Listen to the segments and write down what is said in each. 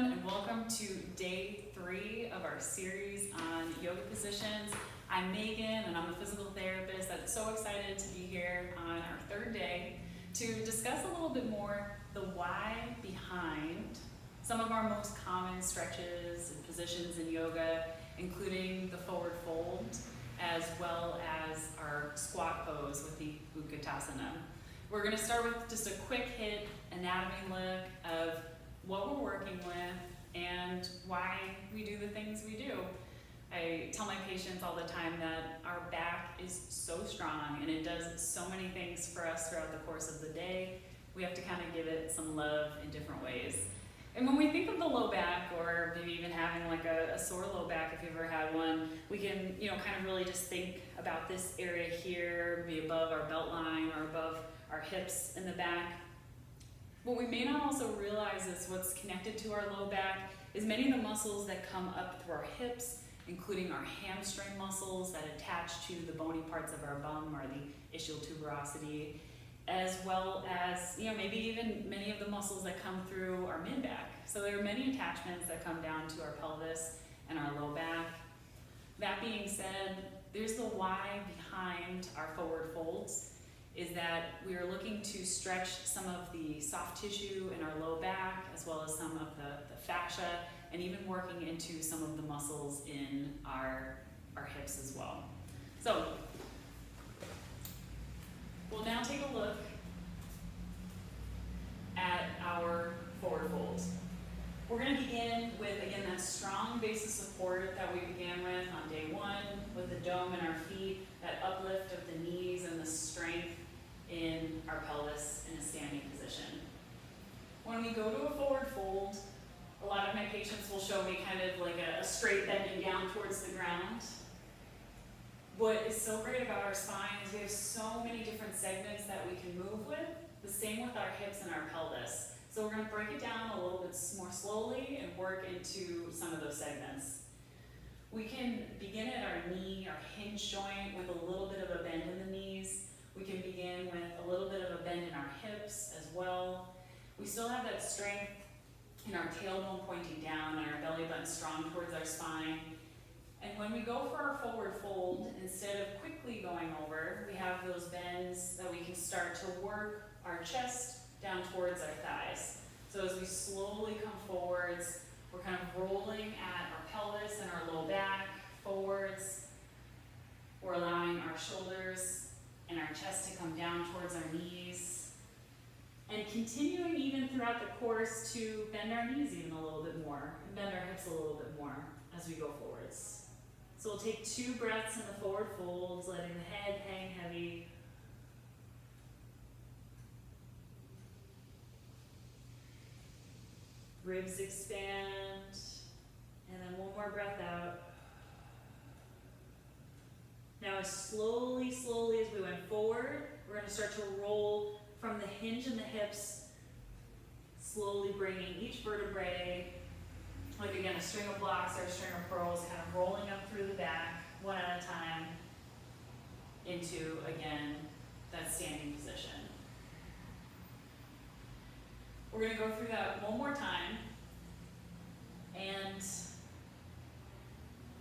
everyone, and welcome to day 3 of our series on yoga positions. I'm Megan, and I'm a physical therapist that's so excited to be here on our 3rd day to discuss a little bit more the why behind some of our most common stretches and positions in yoga, including the forward fold, as well as our squat pose with the Utkatasana. We're going to start with just a quick hit anatomy look of what we're working with and why we do the things we do. I tell my patients all the time that our back is so strong and it does so many things for us throughout the course of the day. We have to kind of give it some love in different ways. And when we think of the low back, or maybe even having like a sore low back if you've ever had one, we can, kind of really just think about this area here, maybe above our belt line or above our hips in the back. What we may not also realize is what's connected to our low back is many of the muscles that come up through our hips, including our hamstring muscles that attach to the bony parts of our bum or the ischial tuberosity, as well as maybe even many of the muscles that come through our mid-back. So there are many attachments that come down to our pelvis and our low back. That being said, there's the why behind our forward folds, is that we are looking to stretch some of the soft tissue in our low back, as well as some of the fascia, and even working into some of the muscles in our hips as well. So we'll now take a look at our forward folds. We're going to begin with, again, that strong base of support that we began with on day 1, with the dome in our feet, that uplift of the knees and the strength in our pelvis in a standing position. When we go to a forward fold, a lot of my patients will show me kind of like a straight bending down towards the ground. What is so great about our spine is we have so many different segments that we can move with, the same with our hips and our pelvis. So we're going to break it down a little bit more slowly and work into some of those segments. We can begin at our knee, our hinge joint, with a little bit of a bend in the knees. We can begin with a little bit of a bend in our hips as well. We still have that strength in our tailbone pointing down and our belly button strong towards our spine. And when we go for our forward fold, instead of quickly going over, we have those bends that we can start to work our chest down towards our thighs. So as we slowly come forwards, we're kind of rolling at our pelvis and our low back forwards. We're allowing our shoulders and our chest to come down towards our knees, and continuing even throughout the course to bend our knees even a little bit more, and bend our hips a little bit more as we go forwards. So we'll take 2 breaths in the forward folds, letting the head hang heavy. Ribs expand, and then one more breath out. Now as slowly as we went forward, we're going to start to roll from the hinge in the hips, slowly bringing each vertebrae, like again a string of blocks or a string of pearls, kind of rolling up through the back, one at a time, into, again, that standing position. We're going to go through that one more time, and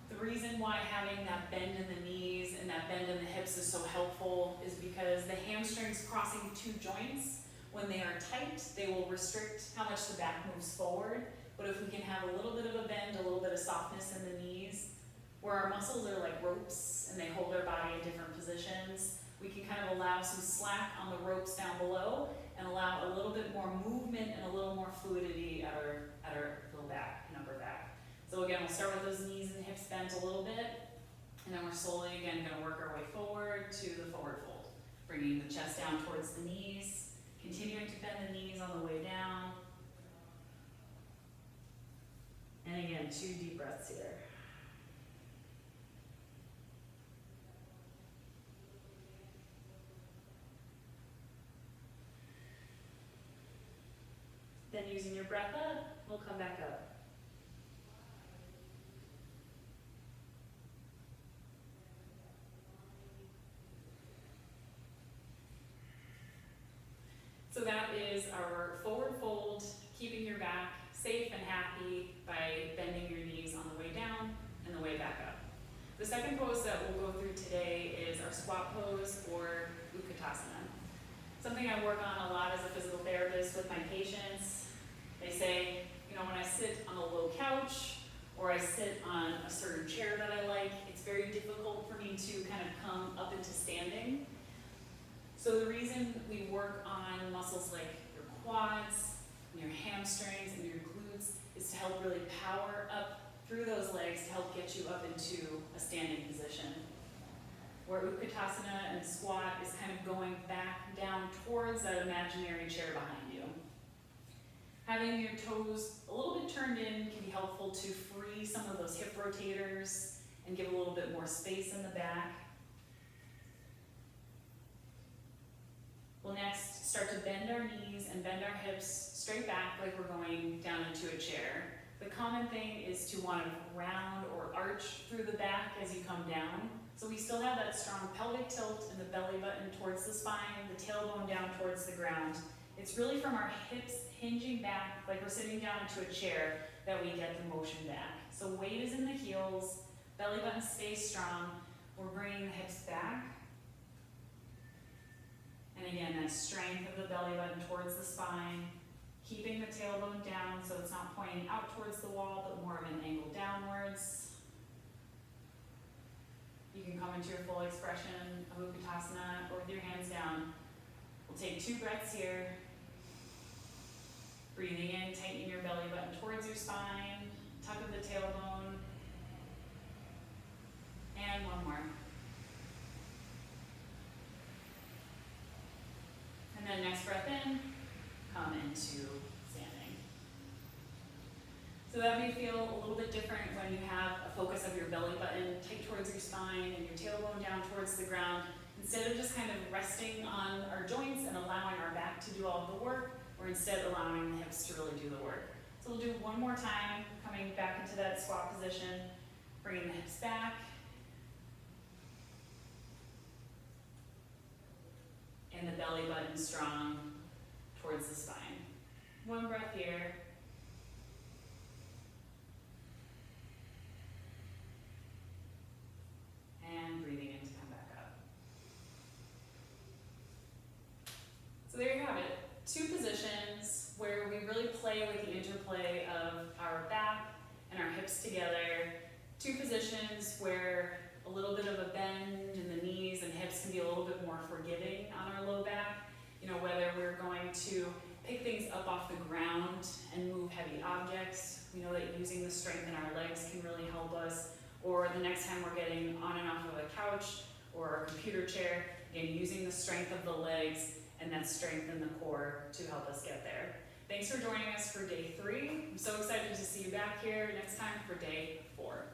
the reason why having that bend in the knees and that bend in the hips is so helpful is because the hamstrings crossing 2 joints, when they are tight, they will restrict how much the back moves forward. But if we can have a little bit of a bend, a little bit of softness in the knees, where our muscles are like ropes and they hold our body in different positions, we can kind of allow some slack on the ropes down below and allow a little bit more movement and a little more fluidity at our low back and upper back. So again, we'll start with those knees and hips bent a little bit, and then we're slowly again going to work our way forward to the forward fold, bringing the chest down towards the knees, continuing to bend the knees on the way down. And again, 2 deep breaths here. Then using your breath up, we'll come back up. So that is our forward fold, keeping your back safe and happy something I work on a lot as a physical therapist with my patients. They say, you know, when I sit on a low couch or I sit on a certain chair that I like, it's very difficult for me to kind of come up into standing. So the reason we work on muscles like your quads, and your hamstrings, and your glutes is to help really power up through those legs to help get you up into a standing position. Where Utkatasana and squat is kind of going back down towards that imaginary chair behind you. Having your toes a little bit turned in can be helpful to free some of those hip rotators and give a little bit more space in the back. We'll next start to bend our knees and bend our hips straight back like we're going down into a chair. The common thing is to want to round or arch through the back as you come down. So we still have that strong pelvic tilt and the belly button towards the spine, the tailbone down towards the ground. It's really from our hips hinging back like we're sitting down into a chair that we get the motion back. So weight is in the heels, belly button stays strong. We're bringing the hips back. And again, that strength of the belly button towards the spine, keeping the tailbone down so it's not pointing out towards the wall, but more of an angle downwards. You can come into your full expression of Utkatasana or with your hands down. We'll take 2 breaths here. Breathing in, tightening your belly button towards your spine, tuck of the tailbone. And 1 more. And then next breath in, come into standing. So that may feel a little bit different when you have a focus of your belly button tight towards your spine and your tailbone down towards the ground. Instead of just kind of resting on our joints and allowing our back to do all of the work, we're instead allowing the hips to really do the work. So we'll do 1 more time, coming back into that squat position, bringing the hips back. And the belly button strong towards the spine. 1 breath here. And breathing in to come back up. So there you have it. 2 positions where we really play with the interplay of our back and our hips together. 2 positions where a little bit of a bend in the knees and hips can be a little bit more forgiving on our low back. You know, whether we're going to pick things up off the ground and move heavy objects. We know that using the strength in our legs can really help us. Or the next time we're getting on and off of a couch or a computer chair, again, using the strength of the legs and that strength in the core to help us get there. Thanks for joining us for day 3. I'm so excited to see you back here next time for day 4.